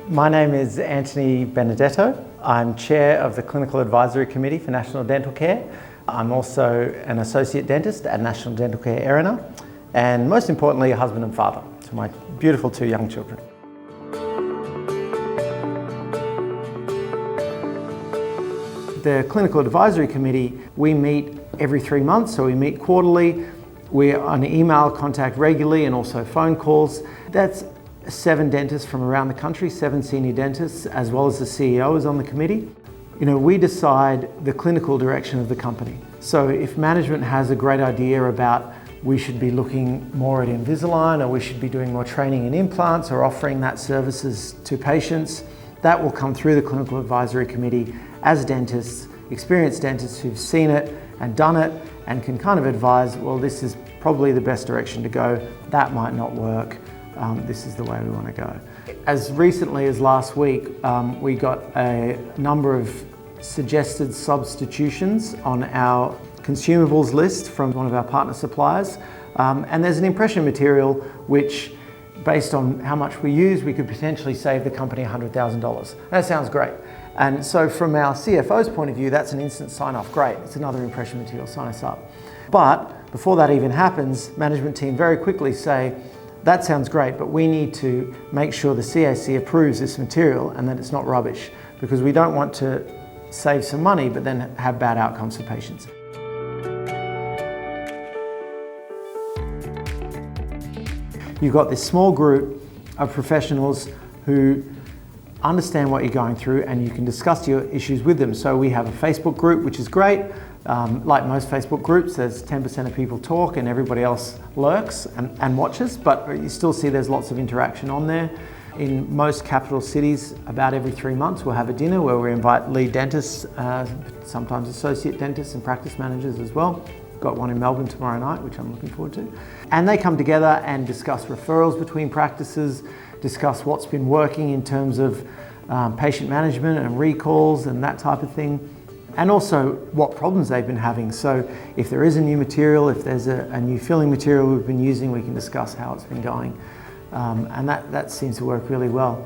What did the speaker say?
My name is Antony Benedetto. I'm Chair of the Clinical Advisory Committee for National Dental Care. I'm also an Associate Dentist at National Dental Care Erina, and most importantly, a husband and father to my beautiful 2 young children. The Clinical Advisory Committee, we meet every 3 months, so we meet quarterly. We're on email contact regularly and also phone calls. That's 7 dentists from around the country, 7 senior dentists, as well as the CEO is on the committee. We decide the clinical direction of the company. So if management has a great idea about we should be looking more at Invisalign, or we should be doing more training in implants or offering that services to patients, that will come through the Clinical Advisory Committee as dentists, experienced dentists who've seen it and done it and can kind of advise, well, this is probably the best direction to go, that might not work. This is the way we want to go. As recently as last week, we got a number of suggested substitutions on our consumables list from one of our partner suppliers. And there's an impression material which, based on how much we use, we could potentially save the company $100,000. That sounds great. And so from our CFO's point of view, that's an instant sign-off. Great, it's another impression material, sign us up. But before that even happens, management team very quickly say, that sounds great, but we need to make sure the CAC approves this material and that it's not rubbish, because we don't want to save some money but then have bad outcomes for patients. You've got this small group of professionals who understand what you're going through and you can discuss your issues with them. So we have a Facebook group, which is great. Like most Facebook groups, there's 10% of people talk and everybody else lurks and watches, but you still see there's lots of interaction on there. In most capital cities, about every 3 months, we'll have a dinner where we invite lead dentists, sometimes associate dentists and practice managers as well. Got one in Melbourne tomorrow night, which I'm looking forward to. And they come together and discuss referrals between practices, discuss what's been working in terms of patient management and recalls and that type of thing. And also what problems they've been having. So if there is a new material, if there's a new filling material we've been using, we can discuss how it's been going. And that seems to work really well.